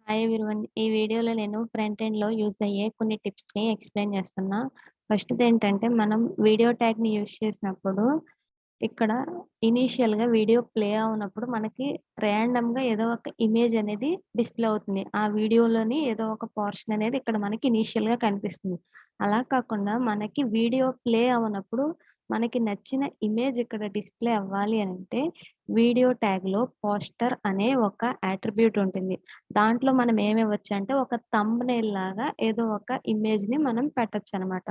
Hi everyone. ఈ వీడియోలో నేను ఫ్రంట్ ఎండ్‌లో యూజ్ అయ్యే కొన్ని టిప్స్‌ని ఎక్స్‌ప్లెయిన్ చేస్తున్నా. ఫస్ట్‌ది ఏంటంటే మనం వీడియో ట్యాగ్‌ని యూజ్ చేసినప్పుడు ఇక్కడ ఇనీషియల్‌గా వీడియో ప్లే అవునప్పుడు మనకి ర్యాండమ్‌గా ఏదో ఒక ఇమేజ్ అనేది డిస్‌ప్లే అవుతుంది. ఆ వీడియోలోని ఏదో ఒక పోర్షన్ అనేది ఇక్కడ మనకి ఇనీషియల్‌గా కనిపిస్తుంది. అలా కాకుండా మనకి వీడియో ప్లే అవ్వనప్పుడు మనకి నచ్చిన ఇమేజ్ ఇక్కడ డిస్‌ప్లే అవ్వాలి అనంటే వీడియో ట్యాగ్‌లో పోస్టర్ అనే ఒక అట్రిబ్యూట్ ఉంటుంది. దాంట్లో మనం ఏమివ్వచ్చంటే ఒక థంబ్‌నెయిల్ లాగా ఏదో ఒక ఇమేజ్‌ని మనం పెట్టొచ్చనమాట.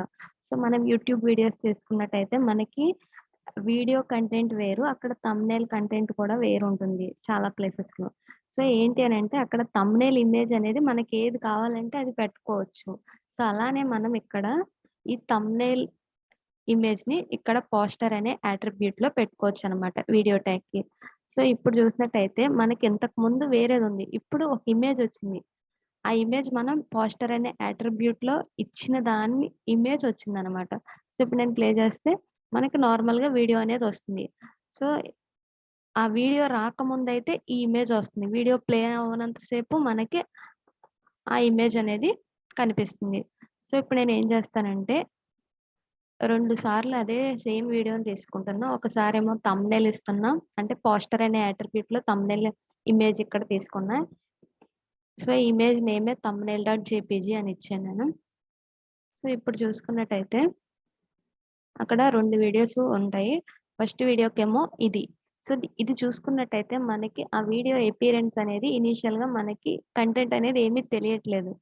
సో, మనం యూట్యూబ్ వీడియోస్ చేసుకున్నట్టయితే మనకి వీడియో కంటెంట్ వేరు. అక్కడ థంబ్‌నెయిల్ కంటెంట్ కూడా వేరుంటుంది చాలా ప్లేసెస్‌లో. సో, ఏంటి అనంటే అక్కడ థంబ్‌నెయిల్ ఇమేజ్ అనేది మనకేది కావాలంటే అది పెట్టుకోవచ్చు. సో, అలానే మనం ఇక్కడ ఈ థంబ్‌నెయిల్ ఇమేజ్‌ని ఇక్కడ పోస్టర్ అనే అట్రిబ్యూట్‌లో పెట్టుకోవచ్చనమాట వీడియో ట్యాగ్‌కి. సో, ఇప్పుడు చూసినట్టయితే మనకి ఇంతకుముందు వేరేదుంది. ఇప్పుడు ఒక ఇమేజ్ వచ్చింది. ఆ ఇమేజ్ మనం పోస్టర్ అనే అట్రిబ్యూట్‌లో ఇచ్చిన దాన్ని ఇమేజ్ వచ్చిందనమాట. సో, ఇప్పుడు నేను ప్లే చేస్తే మనకి నార్మల్‌గా వీడియో అనేది వస్తుంది. సో, ఆ వీడియో రాకముందయితే ఈ ఇమేజ్ వస్తుంది. వీడియో ప్లే అవ్వనంత సేపు మనకి ఆ ఇమేజ్ అనేది కనిపిస్తుంది. సో, ఇప్పుడు నేనేం చేస్తానంటే 2 సార్లు అదే సేమ్ వీడియోని తీసుకుంటున్నా. ఒకసారేమో థంబ్‌నెయిల్ ఇస్తున్నా. అంటే పోస్టర్ అనే అట్రిబ్యూట్‌లో థంబ్‌నెయిల్ ఇమేజ్ ఇక్కడ తీసుకున్నా. సో, ఈ ఇమేజ్ నేమే థంబ్‌నెయిల్ డాట్ జేపీజీ అని ఇచ్చాను నేను. సో, ఇప్పుడు చూసుకున్నట్టయితే అక్కడ 2 వీడియోస్ ఉంటాయి. ఫస్ట్ వీడియోకేమో ఇది. సో, ఇది చూసుకున్నట్టయితే మనకి ఆ వీడియో అపియరెన్స్ అనేది ఇనీషియల్‌గా మనకి కంటెంట్ అనేది ఏమీ తెలియట్లేదు.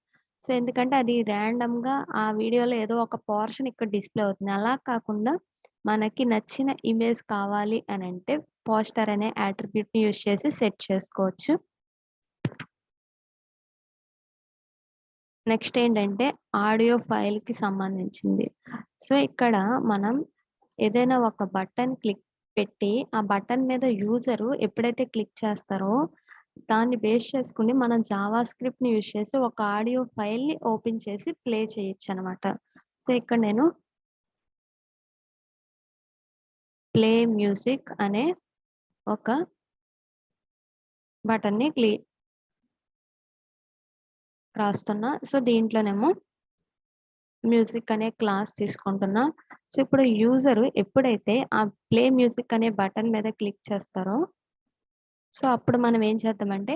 సో, ఎందుకంటే అది ర్యాండమ్‌గా ఆ వీడియోలో ఏదో ఒక పోర్షన్ ఇక్కడ డిస్‌ప్లే అవుతుంది. అలా కాకుండా మనకి నచ్చిన ఇమేజ్ కావాలి అనంటే పోస్టర్ అనే అట్రిబ్యూట్‌ని యూజ్ చేసి సెట్ చేసుకోవచ్చు. నెక్స్ట్ ఏంటంటే ఆడియో ఫైల్‌కి సంబంధించింది. సో, ఇక్కడ మనం ఏదైనా ఒక బటన్ క్లిక్ పెట్టి, ఆ బటన్ మీద యూజరు ఎప్పుడైతే క్లిక్ చేస్తారో, దాన్ని బేస్ చేసుకొని మనం జావా స్క్రిప్ట్‌ని యూజ్ చేసి ఒక ఆడియో ఫైల్‌ని ఓపెన్ చేసి ప్లే చేయొచ్చనమాట. సో, ఇక్కడ నేను ప్లే మ్యూజిక్ అనే ఒక బటన్‌ని రాస్తున్నా. సో, దీంట్లోనేమో మ్యూజిక్ అనే క్లాస్ తీసుకుంటున్నా. సో, ఇప్పుడు యూజరు ఎప్పుడైతే ఆ ప్లే మ్యూజిక్ అనే బటన్ మీద క్లిక్ చేస్తారో, సో, అప్పుడు మనం ఏం చేద్దామంటే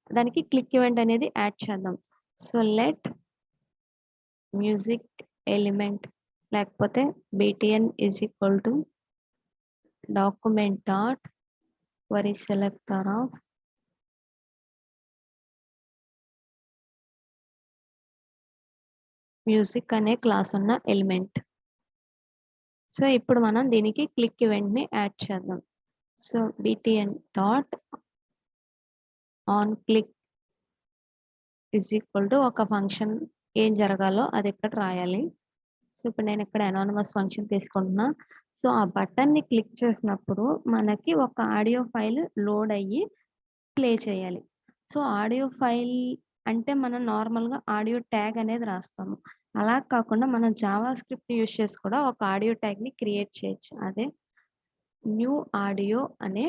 దానికి క్లిక్ ఈవెంట్ అనేది యాడ్ చేద్దాం. సో, లెట్ మ్యూజిక్ ఎలిమెంట్ లేకపోతే BTN is equal to document dot query selector of music అనే క్లాస్ ఉన్న ఎలిమెంట్. సో, ఇప్పుడు మనం దీనికి క్లిక్ ఈవెంట్‌ని యాడ్ చేద్దాం. So, BTN dot on click is equal to ఒక ఫంక్షన్ ఏం జరగాలో అది ఇక్కడ రాయాలి. సో, ఇప్పుడు నేను ఇక్కడ అనానిమస్ ఫంక్షన్ తీసుకుంటున్నా. సో, ఆ బటన్‌ని క్లిక్ చేసినప్పుడు మనకి ఒక ఆడియో ఫైల్ లోడ్ అయ్యి ప్లే చేయాలి. సో, ఆడియో ఫైల్ అంటే మనం నార్మల్‌గా ఆడియో ట్యాగ్ అనేది రాస్తాము. అలా కాకుండా మనం జావా స్క్రిప్ట్ యూజ్ చేసి కూడా ఒక ఆడియో ట్యాగ్‌ని క్రియేట్ చేయొచ్చు. అదే న్యూ ఆడియో అనే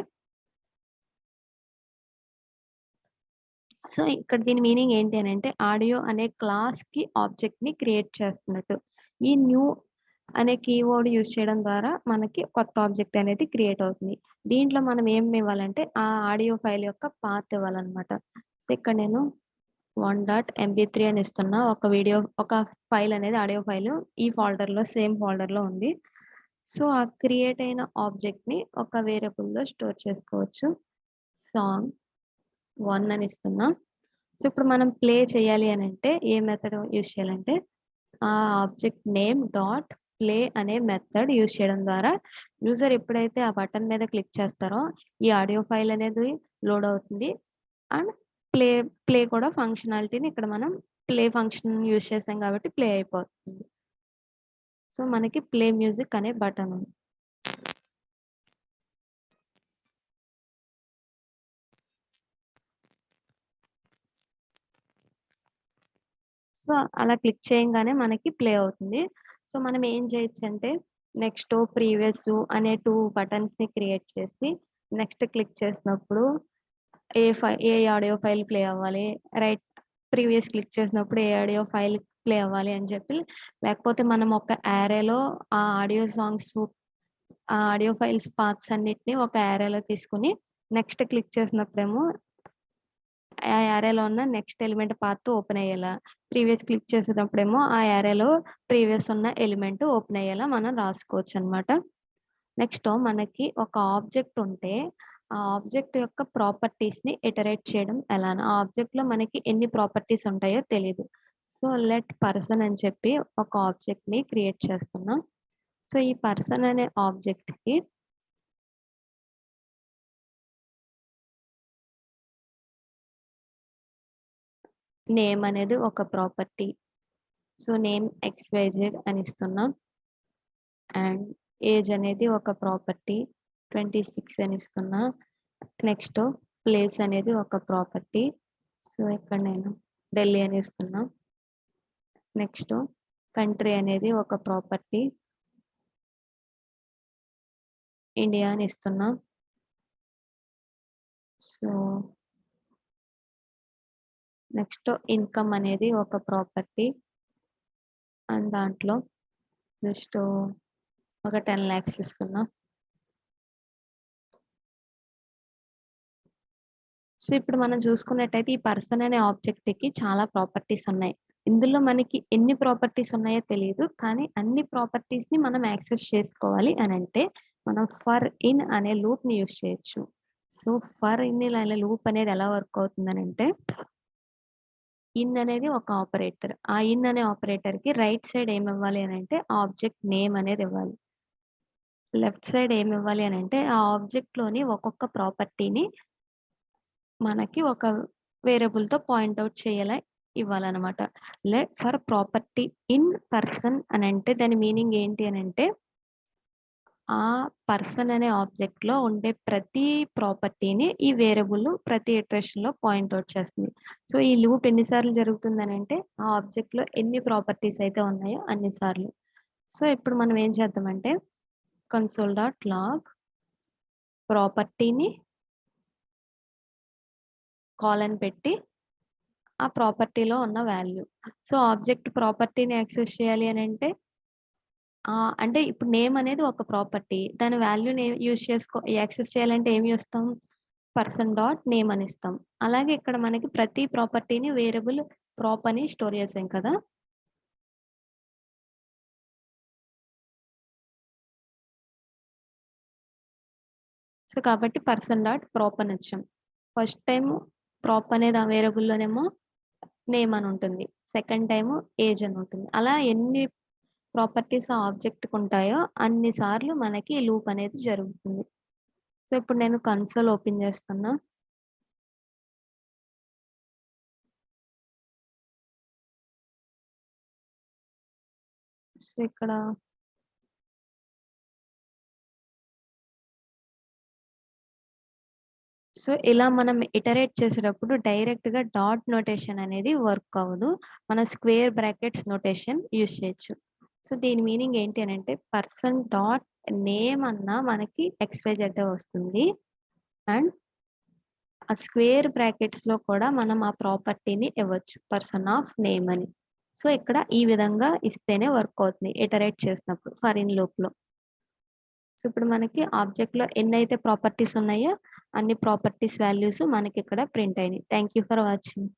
సో, ఇక్కడ దీని మీనింగ్ ఏంటి అనంటే ఆడియో అనే క్లాస్‌కి ఆబ్జెక్ట్‌ని క్రియేట్ చేస్తున్నట్టు. ఈ న్యూ అనే కీవర్డ్ యూజ్ చేయడం ద్వారా మనకి కొత్త ఆబ్జెక్ట్ అనేది క్రియేట్ అవుతుంది. దీంట్లో మనం ఏం ఇవ్వాలంటే ఆ ఆడియో ఫైల్ యొక్క పాత్ ఇవ్వాలన్నమాట. సో, ఇక్కడ నేను 1.mp3 అని ఇస్తున్నా. ఒక ఫైల్ అనేది ఆడియో ఫైల్ ఈ ఫోల్డర్‌లో సేమ్ ఫోల్డర్‌లో ఉంది. సో, ఆ క్రియేట్ అయిన ఆబ్జెక్ట్‌ని ఒక వేరియబుల్‌లో స్టోర్ చేసుకోవచ్చు. సాంగ్ 1 అని ఇస్తున్నా. సో, ఇప్పుడు మనం ప్లే చేయాలి అనంటే ఏ మెథడ్ యూజ్ చేయాలంటే ఆ ఆబ్జెక్ట్ నేమ్ డాట్ ప్లే అనే మెథడ్ యూజ్ చేయడం ద్వారా యూజర్ ఎప్పుడైతే ఆ బటన్ మీద క్లిక్ చేస్తారో ఈ ఆడియో ఫైల్ అనేది లోడ్ అవుతుంది. అండ్ ప్లే ప్లే కూడా ఫంక్షనాలిటీని ఇక్కడ మనం ప్లే ఫంక్షన్ యూజ్ చేసాం కాబట్టి ప్లే అయిపోతుంది. సో, మనకి ప్లే మ్యూజిక్ అనే బటన్ ఉంది. సో, అలా క్లిక్ చేయంగానే మనకి ప్లే అవుతుంది. సో, మనం ఏం చేయొచ్చంటే నెక్స్ట్, ప్రీవియస్ అనే 2 బటన్స్‌ని క్రియేట్ చేసి నెక్స్ట్ క్లిక్ చేసినప్పుడు ఏ ఆడియో ఫైల్ ప్లే అవ్వాలి, రైట్ ప్రీవియస్ క్లిక్ చేసినప్పుడు ఏ ఆడియో ఫైల్ ప్లే అవ్వాలి అని చెప్పి, లేకపోతే మనం ఒక యారేలో ఆ ఆడియో ఫైల్స్ పార్ట్స్ అన్నిటిని ఒక యారేలో తీసుకుని నెక్స్ట్ క్లిక్ చేసినప్పుడేమో ఆ యారేలో ఉన్న నెక్స్ట్ ఎలిమెంట్ పార్ట్ ఓపెన్ అయ్యేలా, ప్రీవియస్ క్లిక్ చేసేటప్పుడేమో ఆ యారేలో ప్రీవియస్ ఉన్న ఎలిమెంట్ ఓపెన్ అయ్యేలా మనం రాసుకోవచ్చు అనమాట. నెక్స్ట్ మనకి ఒక ఆబ్జెక్ట్ ఉంటే ఆ ఆబ్జెక్ట్ యొక్క ప్రాపర్టీస్ ని ఇటరేట్ చేయడం ఎలా? ఆ ఆబ్జెక్ట్ లో మనకి ఎన్ని ప్రాపర్టీస్ ఉంటాయో తెలియదు. సో లెట్ పర్సన్ అని చెప్పి ఒక ఆబ్జెక్ట్ ని క్రియేట్ చేస్తున్నాం. సో ఈ పర్సన్ అనే ఆబ్జెక్ట్ కి నేమ్ అనేది ఒక ప్రాపర్టీ. సో నేమ్ XYZ అని ఇస్తున్నాం. అండ్ ఏజ్ అనేది ఒక ప్రాపర్టీ 26 అని ఇస్తున్నా. నెక్స్ట్ ప్లేస్ అనేది ఒక ప్రాపర్టీ. సో ఇక్కడ నేను ఢిల్లీ అని ఇస్తున్నా. నెక్స్ట్ కంట్రీ అనేది ఒక ప్రాపర్టీ, ఇండియా అని ఇస్తున్నా. సో నెక్స్ట్ ఇన్కమ్ అనేది ఒక ప్రాపర్టీ అండ్ దాంట్లో జస్ట్ ఒక 10 lakhs ఇస్తున్నా. సో ఇప్పుడు మనం చూసుకున్నట్టయితే ఈ పర్సన్ అనే ఆబ్జెక్ట్ కి చాలా ప్రాపర్టీస్ ఉన్నాయి. ఇందులో మనకి ఎన్ని ప్రాపర్టీస్ ఉన్నాయో తెలియదు, కానీ అన్ని ప్రాపర్టీస్ ని మనం యాక్సెస్ చేసుకోవాలి అని అంటే మనం ఫర్ ఇన్ అనే లూప్ ని యూజ్ చేయొచ్చు. సో ఫర్ ఇన్ అనే లూప్ అనేది ఎలా వర్క్ అవుతుందని అంటే, ఇన్ అనేది ఒక ఆపరేటర్. ఆ ఇన్ అనే ఆపరేటర్ కి రైట్ సైడ్ ఏమి ఇవ్వాలి అని అంటే ఆబ్జెక్ట్ నేమ్ అనేది ఇవ్వాలి. లెఫ్ట్ సైడ్ ఏమి ఇవ్వాలి అని అంటే ఆ ఆబ్జెక్ట్ లోని ఒక్కొక్క ప్రాపర్టీని మనకి ఒక వేరియబుల్ తో పాయింట్అవుట్ చేయాలా ఇవ్వాలన్నమాట. Let for property in person అని అంటే దాని మీనింగ్ ఏంటి అని అంటే, ఆ పర్సన్ అనే ఆబ్జెక్ట్ లో ఉండే ప్రతి ప్రాపర్టీని ఈ వేరియబుల్ ప్రతి ఇటరేషన్ లో పాయింట్అవుట్ చేస్తుంది. సో ఈ లూప్ ఎన్నిసార్లు జరుగుతుందని అంటే ఆ ఆబ్జెక్ట్ లో ఎన్ని ప్రాపర్టీస్ అయితే ఉన్నాయో అన్ని సార్లు. సో ఇప్పుడు మనం ఏం చేద్దామంటే console.log ప్రాపర్టీని కాలన్ పెట్టి ఆ ప్రాపర్టీలో ఉన్న వాల్యూ. సో ఆబ్జెక్ట్ ప్రాపర్టీని యాక్సెస్ చేయాలి అని అంటే ఇప్పుడు నేమ్ అనేది ఒక ప్రాపర్టీ, దాని వాల్యూని యూజ్ యాక్సెస్ చేయాలంటే ఏమి ఇస్తాం? పర్సన్ డాట్ నేమ్ అని ఇస్తాం. అలాగే ఇక్కడ మనకి ప్రతి ప్రాపర్టీని వేరియబుల్ ప్రాప్ అని స్టోర్ చేసాం కదా. సో కాబట్టి పర్సన్ డాట్ ప్రాప్ అని వచ్చాం. ఫస్ట్ టైం ప్రాప్ అనేది ఆ వేరియబుల్లోనేమో నేమ్ అని ఉంటుంది, సెకండ్ టైం ఏజ్ అని ఉంటుంది. అలా ఎన్ని ప్రాపర్టీస్ ఆ ఆబ్జెక్ట్కి ఉంటాయో అన్ని సార్లు మనకి లూప్ అనేది జరుగుతుంది. సో ఇప్పుడు నేను కన్సోల్ ఓపెన్ చేస్తున్నా. సో ఇక్కడ సో ఇలా మనం ఇటరేట్ చేసేటప్పుడు డైరెక్ట్ గా డాట్ నోటేషన్ అనేది వర్క్ అవ్వదు, మన స్క్వేర్ బ్రాకెట్స్ నోటేషన్ యూజ్ చేయొచ్చు. సో దీని మీనింగ్ ఏంటి అని అంటే పర్సన్ డాట్ నేమ్ అన్న మనకి XYZ వస్తుంది, అండ్ ఆ స్క్వేర్ బ్రాకెట్స్ లో కూడా మనం ఆ ప్రాపర్టీని ఇవ్వచ్చు పర్సన్ ఆఫ్ నేమ్ అని. సో ఇక్కడ ఈ విధంగా ఇస్తేనే వర్క్ అవుతుంది ఇటరేట్ చేసినప్పుడు ఫర్ ఇన్ లూప్ లో. సో ఇప్పుడు మనకి ఆబ్జెక్ట్ లో ఎన్నైతే ప్రాపర్టీస్ ఉన్నాయో అన్ని ప్రాపర్టీస్ వాల్యూస్ మనకి ఇక్కడ ప్రింట్ అయినాయి. Thank you for watching.